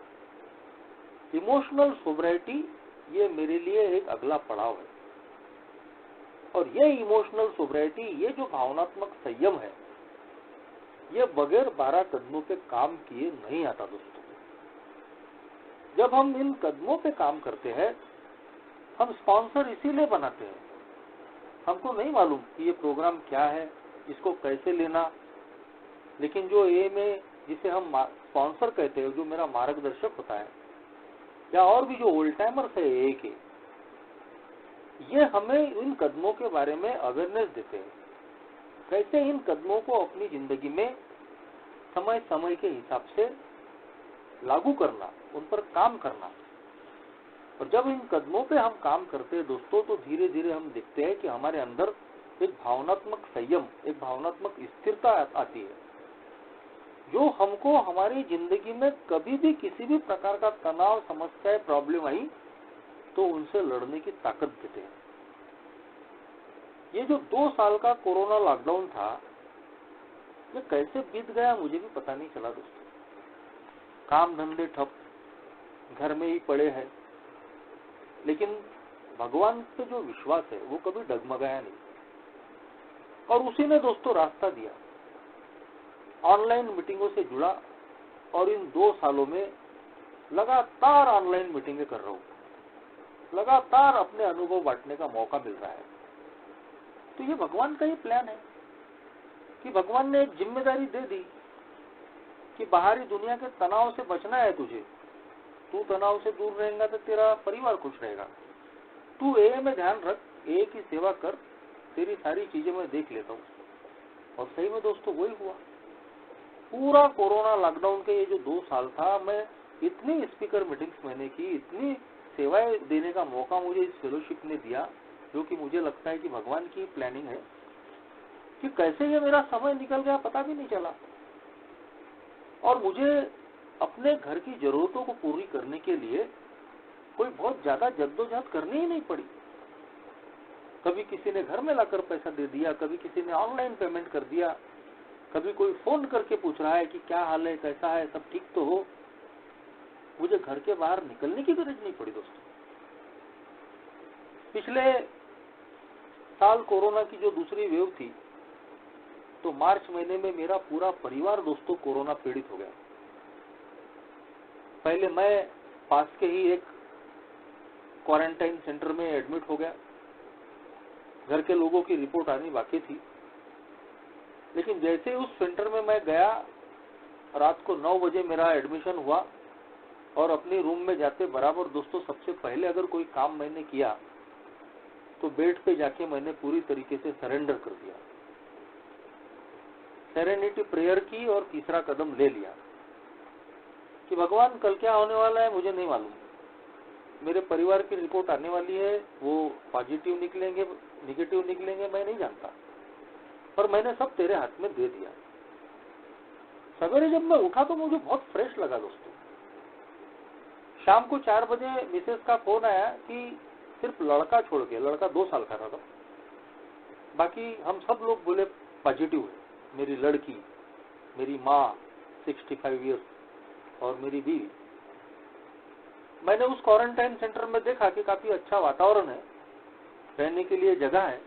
इमोशनल सोबराइटी ये मेरे लिए एक अगला पड़ाव है। और ये इमोशनल सोबराइटी, ये जो भावनात्मक संयम है, ये बगैर 12 कदमों पे काम किए नहीं आता दोस्तों। जब हम इन कदमों पे काम करते हैं, हम स्पॉन्सर इसीलिए बनाते हैं हमको नहीं मालूम कि ये प्रोग्राम क्या है, इसको कैसे लेना, लेकिन जो ए में जिसे हम स्पॉन्सर कहते हैं, जो मेरा मार्गदर्शक होता है, या और भी जो ओल्ड टाइमर्स है ए के, ये हमें इन कदमों के बारे में अवेयरनेस देते हैं, कैसे इन कदमों को अपनी जिंदगी में समय समय के हिसाब से लागू करना, उन पर काम करना। और जब इन कदमों पे हम काम करते हैं दोस्तों, तो धीरे धीरे हम देखते हैं कि हमारे अंदर एक भावनात्मक संयम, एक भावनात्मक स्थिरता आती है, जो हमको हमारी जिंदगी में कभी भी किसी भी प्रकार का तनाव, समस्या, प्रॉब्लम आई तो उनसे लड़ने की ताकत देते हैं। ये जो 2 साल का कोरोना लॉकडाउन था, ये कैसे बीत गया मुझे भी पता नहीं चला दोस्तों। काम धंधे ठप, घर में ही पड़े हैं, लेकिन भगवान पे जो विश्वास है वो कभी डगमगाया नहीं, और उसी ने दोस्तों रास्ता दिया। ऑनलाइन मीटिंगों से जुड़ा, और इन 2 सालों में लगातार ऑनलाइन मीटिंगें कर रहा हूँ, लगातार अपने अनुभव बांटने का मौका मिल रहा है। तो ये भगवान का ही प्लान है कि भगवान ने एक जिम्मेदारी दे दी कि बाहरी दुनिया के तनाव से बचना है तुझे। तू तनाव से दूर रहेगा तो तेरा परिवार खुश रहेगा। तू ए में ध्यान रख, ए की सेवा कर, तेरी सारी चीजें मैं देख लेता हूँ। और सही में दोस्तों वही हुआ। पूरा कोरोना लॉकडाउन के ये जो 2 साल था, मैं इतनी स्पीकर मीटिंग्स मैंने की, इतनी सेवाएं देने का मौका मुझे इस फेलोशिप ने दिया, जो कि मुझे लगता है कि भगवान की प्लानिंग है, कि कैसे ये मेरा समय निकल गया पता भी नहीं चला। और मुझे अपने घर की जरूरतों को पूरी करने के लिए कोई बहुत ज्यादा जद्दोजहद करनी ही नहीं पड़ी। कभी किसी ने घर में लाकर पैसा दे दिया, कभी किसी ने ऑनलाइन पेमेंट कर दिया, कभी कोई फोन करके पूछ रहा है कि क्या हाल है, कैसा है, सब ठीक तो हो। मुझे घर के बाहर निकलने की जरूरत नहीं पड़ी दोस्तों। पिछले साल कोरोना की जो दूसरी वेव थी, तो मार्च महीने में मेरा पूरा परिवार दोस्तों कोरोना पीड़ित हो गया। पहले मैं पास के ही एक क्वारंटाइन सेंटर में एडमिट हो गया। घर के लोगों की रिपोर्ट आनी बाकी थी, लेकिन जैसे ही उस सेंटर में मैं गया, रात को 9 बजे मेरा एडमिशन हुआ, और अपने रूम में जाते बराबर दोस्तों सबसे पहले अगर कोई काम मैंने किया तो बेड पे जाके मैंने पूरी तरीके से सरेंडर कर दिया, सेरेनिटी प्रेयर की, और तीसरा कदम ले लिया कि भगवान कल क्या होने वाला है मुझे नहीं मालूम। मेरे परिवार की रिपोर्ट आने वाली है, वो पॉजिटिव निकलेंगे, निगेटिव निकलेंगे, मैं नहीं जानता, पर मैंने सब तेरे हाथ में दे दिया। सवेरे जब मैं उठा तो मुझे बहुत फ्रेश लगा दोस्तों। शाम को 4 बजे मिसेस का फोन आया कि सिर्फ लड़का छोड़ के, लड़का 2 साल का था, बाकी हम सब लोग बोले पॉजिटिव है। मेरी लड़की, मेरी माँ 65 ईयर्स और मेरी बीवी। मैंने उस क्वारंटाइन सेंटर में देखा कि काफी अच्छा वातावरण है, रहने के लिए जगह है,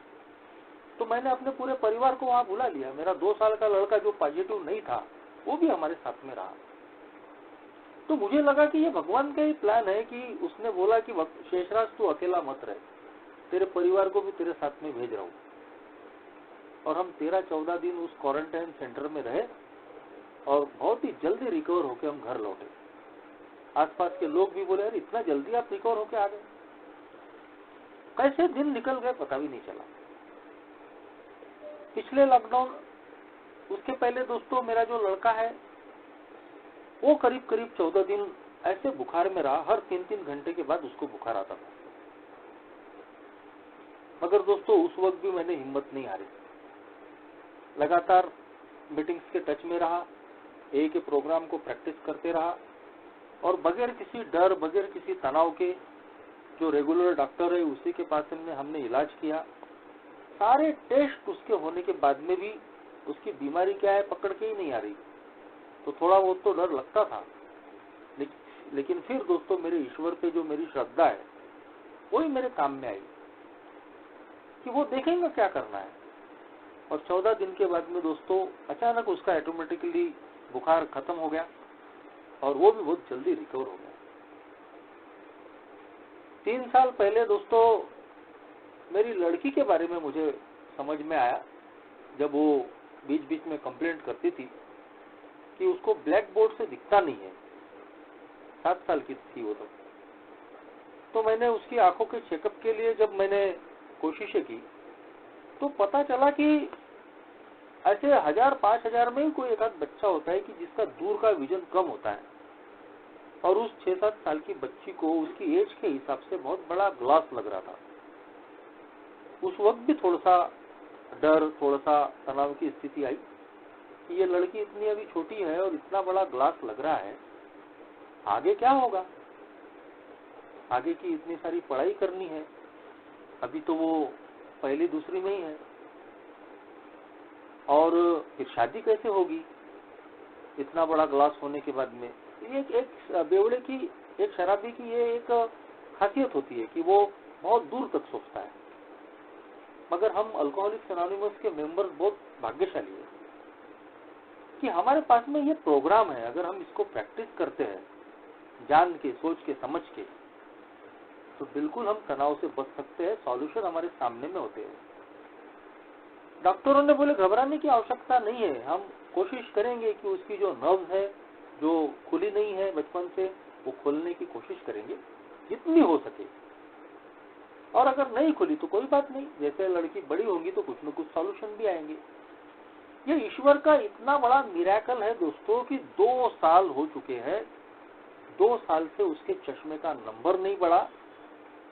तो मैंने अपने पूरे परिवार को वहां बुला लिया। मेरा 2 साल का लड़का जो पॉजिटिव नहीं था वो भी हमारे साथ में रहा। तो मुझे लगा कि ये भगवान का ही प्लान है कि उसने बोला कि शेषराज तू अकेला मत रहे, तेरे परिवार को भी तेरे साथ में भेज रहा हूँ। और हम 13-14 दिन उस क्वारंटाइन सेंटर में रहे, और बहुत ही जल्दी रिकवर होकर हम घर लौटे। आसपास के लोग भी बोले, अरे इतना जल्दी आप रिकवर होके आ गए। कैसे दिन निकल गए पता भी नहीं चला। पिछले लॉकडाउन, उसके पहले दोस्तों मेरा जो लड़का है वो करीब 14 दिन ऐसे बुखार में रहा। हर 3-3 घंटे के बाद उसको बुखार आता था। मगर दोस्तों उस वक्त भी मैंने हिम्मत नहीं हारी, लगातार मीटिंग्स के टच में रहा, ए के प्रोग्राम को प्रैक्टिस करते रहा, और बगैर किसी डर, बगैर किसी तनाव के, जो रेगुलर डॉक्टर है उसी के पास हमने इलाज किया। सारे टेस्ट उसके होने के बाद में भी उसकी बीमारी क्या है पकड़ के ही नहीं आ रही। तो थोड़ा बहुत तो डर लगता था, लेकिन फिर दोस्तों मेरे ईश्वर पे जो मेरी श्रद्धा है वही मेरे काम में आई कि वो देखेंगे क्या करना है। और 14 दिन के बाद में दोस्तों अचानक उसका ऑटोमेटिकली बुखार खत्म हो गया, और वो भी बहुत जल्दी रिकवर हो गया। 3 साल पहले दोस्तों मेरी लड़की के बारे में मुझे समझ में आया जब वो बीच बीच में कंप्लेंट करती थी कि उसको ब्लैक बोर्ड से दिखता नहीं है। 7 साल की थी वो तो मैंने उसकी आंखों के चेकअप के लिए जब मैंने कोशिशें की तो पता चला कि ऐसे 1000-5000 में ही कोई एक आध बच्चा होता है कि जिसका दूर का विजन कम होता है, और उस 6-7 साल की बच्ची को उसकी एज के हिसाब से बहुत बड़ा ग्लास लग रहा था। उस वक्त भी थोड़ा सा डर, थोड़ा सा तनाव की स्थिति आई कि ये लड़की इतनी अभी छोटी है और इतना बड़ा ग्लास लग रहा है, आगे क्या होगा, आगे की इतनी सारी पढ़ाई करनी है, अभी तो वो पहली दूसरी में ही है, और फिर शादी कैसे होगी इतना बड़ा ग्लास होने के बाद में। एक बेवड़े की, एक शराबी की ये एक खासियत होती है कि वो बहुत दूर तक सोचता है। मगर हम अल्कोहलिक्स एनोनिमस के मेंबर्स बहुत भाग्यशाली है कि हमारे पास में ये प्रोग्राम है। अगर हम इसको प्रैक्टिस करते हैं जान के, सोच के, समझ के, तो बिल्कुल हम तनाव से बच सकते हैं। सॉल्यूशन हमारे सामने में होते हैं। डॉक्टरों ने बोले घबराने की आवश्यकता नहीं है, हम कोशिश करेंगे कि उसकी जो नर्व्स है जो खुली नहीं है बचपन से, वो खोलने की कोशिश करेंगे जितनी हो सके, और अगर नहीं खुली तो कोई बात नहीं, जैसे लड़की बड़ी होगी तो कुछ न कुछ सॉल्यूशन भी आएंगे। ये ईश्वर का इतना बड़ा मिरेकल है दोस्तों कि 2 साल हो चुके हैं, 2 साल से उसके चश्मे का नंबर नहीं बढ़ा।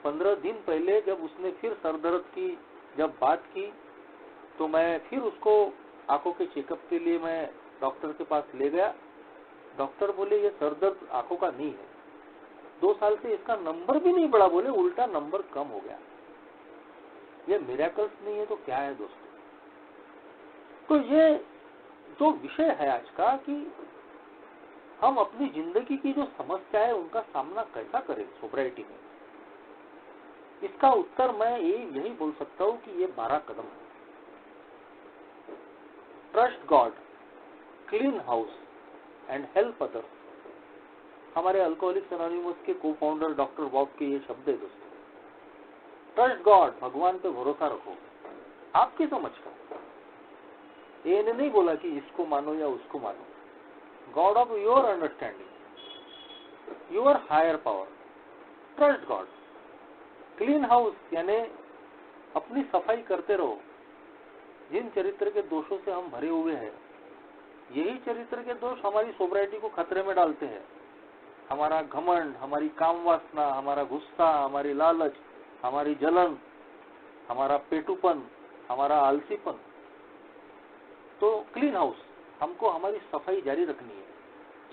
15 दिन पहले जब उसने फिर सरदर्द की जब बात की तो मैं फिर उसको आंखों के चेकअप के लिए मैं डॉक्टर के पास ले गया। डॉक्टर बोले ये सरदर्द आंखों का नहीं है, 2 साल से इसका नंबर भी नहीं बढ़ा, बोले उल्टा नंबर कम हो गया। ये मिरेकल्स नहीं है तो क्या है दोस्तों। तो ये जो विषय है आज का कि हम अपनी जिंदगी की जो समस्या है उनका सामना कैसा करें सोब्राइटी में, इसका उत्तर मैं यही बोल सकता हूं कि ये 12 कदम है। Trust God, clean house and help others. हमारे अल्कोहलिक्स एनोनिमस के को फाउंडर डॉक्टर बॉब के ये शब्द है दोस्तों। ट्रस्ट गॉड, भगवान पे भरोसा रखो आपकी समझ का। ये नहीं बोला कि इसको मानो या उसको मानो, God of your understanding, your higher power. Trust God. Clean house यानी अपनी सफाई करते रहो। जिन चरित्र के दोषों से हम भरे हुए हैं, यही चरित्र के दोष हमारी सोब्राइटी को खतरे में डालते हैं। हमारा घमंड, हमारी काम वासना, हमारा गुस्सा, हमारी लालच, हमारी जलन, हमारा पेटूपन, हमारा आलसीपन। तो क्लीन हाउस, हमको हमारी सफाई जारी रखनी है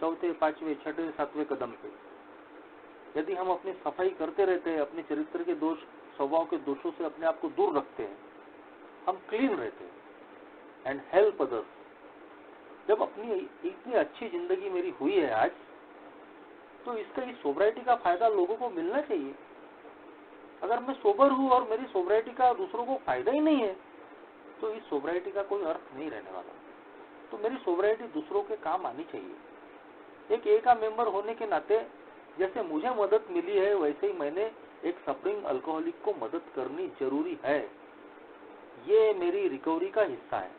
4, 5, 6, 7वें कदम पे। यदि हम अपनी सफाई करते रहते हैं, अपने चरित्र के दोष, स्वभाव के दोषों से अपने आप को दूर रखते हैं, हम क्लीन रहते हैं। And help others. जब अपनी इतनी अच्छी जिंदगी मेरी हुई है आज, तो इसका इस सोब्राइटी का फायदा लोगों को मिलना चाहिए। अगर मैं सोबर हूं और मेरी सोब्राइटी का दूसरों को फायदा ही नहीं है, तो इस सोब्राइटी का कोई अर्थ नहीं रहने वाला। तो मेरी सोब्राइटी दूसरों के काम आनी चाहिए। एक ए का मेंबर होने के नाते जैसे मुझे मदद मिली है, वैसे ही मैंने एक सफरिंग अल्कोहलिक को मदद करनी जरूरी है। ये मेरी रिकवरी का हिस्सा है,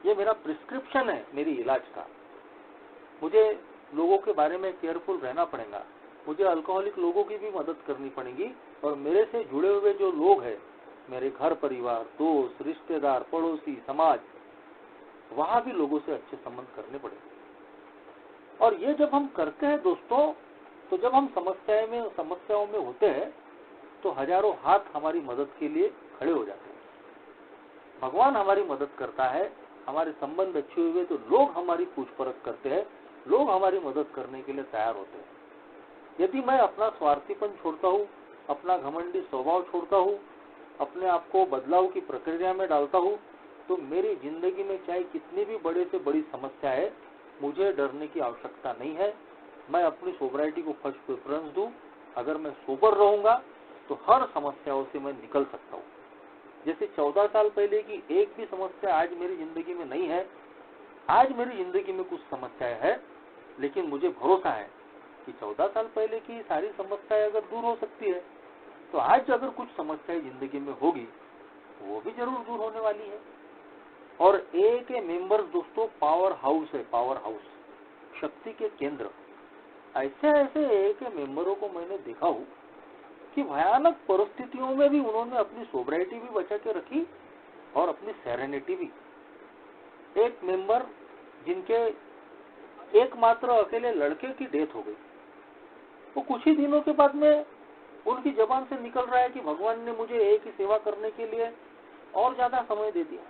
ये मेरा प्रिस्क्रिप्शन है मेरी इलाज का। मुझे लोगों के बारे में केयरफुल रहना पड़ेगा, मुझे अल्कोहलिक लोगों की भी मदद करनी पड़ेगी, और मेरे से जुड़े हुए जो लोग हैं, मेरे घर परिवार, दोस्त, रिश्तेदार, पड़ोसी, समाज, वहां भी लोगों से अच्छे संबंध करने पड़ेंगे। और ये जब हम करते हैं दोस्तों, तो जब हम समस्याओं में होते हैं, तो हजारों हाथ हमारी मदद के लिए खड़े हो जाते हैं। भगवान हमारी मदद करता है, हमारे संबंध अच्छे हुए तो लोग हमारी पूछ परख करते हैं, लोग हमारी मदद करने के लिए तैयार होते हैं। यदि मैं अपना स्वार्थीपन छोड़ता हूँ, अपना घमंडी स्वभाव छोड़ता हूँ, अपने आप को बदलाव की प्रक्रिया में डालता हूँ, तो मेरी जिंदगी में चाहे कितनी भी बड़े से बड़ी समस्या है, मुझे डरने की आवश्यकता नहीं है। मैं अपनी सोब्राइटी को फर्स्ट प्रेफरेंस दूं। अगर मैं सोबर रहूंगा तो हर समस्याओं से मैं निकल सकता हूँ। जैसे 14 साल पहले की एक भी समस्या आज मेरी जिंदगी में नहीं है। आज मेरी जिंदगी में कुछ समस्याएं है, लेकिन मुझे भरोसा है कि 14 साल पहले की सारी समस्याएं अगर दूर हो सकती है, तो आज अगर कुछ समस्याएं जिंदगी में होगी वो भी जरूर दूर होने वाली है। और ए के मेंबर्स दोस्तों पावर हाउस है, पावर हाउस, शक्ति के केंद्र। ऐसे ऐसे ए के मेंबरों को मैंने देखा हूं कि भयानक परिस्थितियों में भी उन्होंने अपनी सोब्राइटी भी बचा के रखी और अपनी सेरेनिटी भी। एक मेंबर जिनके एकमात्र अकेले लड़के की डेथ हो गई, वो कुछ ही दिनों के बाद में उनकी जबान से निकल रहा है कि भगवान ने मुझे एक ही सेवा करने के लिए और ज्यादा समय दे दिया।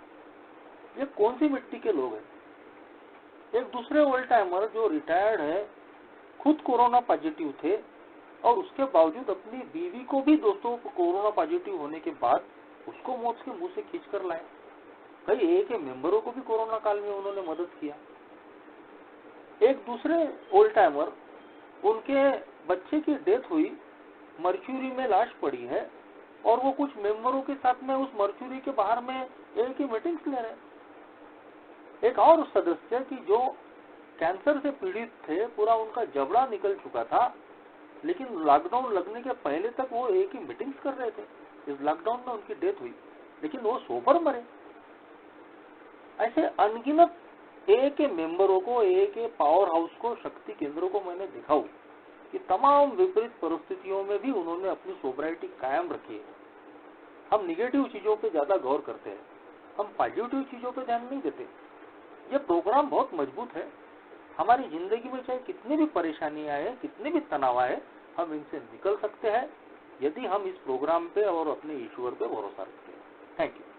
ये कौन सी मिट्टी के लोग हैं। एक दूसरे ओल्ड टाइमर जो रिटायर्ड है, खुद कोरोना पॉजिटिव थे और उसके बावजूद अपनी बीवी को भी दोस्तों कोरोना पॉजिटिव होने के बाद उसको मौत के मुंह से खींच कर लाए। कई ए के मेंबरों को भी कोरोना काल में उन्होंने मदद किया। एक दूसरे ओल्ड टाइमर, उनके बच्चे की डेथ हुई, मर्क्यूरी में लाश पड़ी है और वो कुछ मेंबरों के साथ में उस मर्क्यूरी के बाहर में एक ही मीटिंग्स ले रहे। एक और सदस्य की जो कैंसर से पीड़ित थे, पूरा उनका जबड़ा निकल चुका था, लेकिन लॉकडाउन लगने के पहले तक वो एक ही मीटिंग्स कर रहे थे। इस लॉकडाउन में उनकी डेथ हुई लेकिन वो सोबर मरे। ऐसे अनगिनत ए के मेंबरों को, ए के पावर हाउस को, शक्ति केंद्रों को मैंने देखा हूं कि तमाम विपरीत परिस्थितियों में भी उन्होंने अपनी सोब्राइटी कायम रखी है। हम निगेटिव चीजों पे ज्यादा गौर करते हैं, हम पॉजिटिव चीजों पे ध्यान नहीं देते। ये प्रोग्राम बहुत मजबूत है। हमारी जिंदगी में चाहे कितनी भी परेशानियां आए, कितने भी तनाव आए, हम इनसे निकल सकते हैं यदि हम इस प्रोग्राम पे और अपने ईश्वर पे भरोसा रखते हैं। Thank you.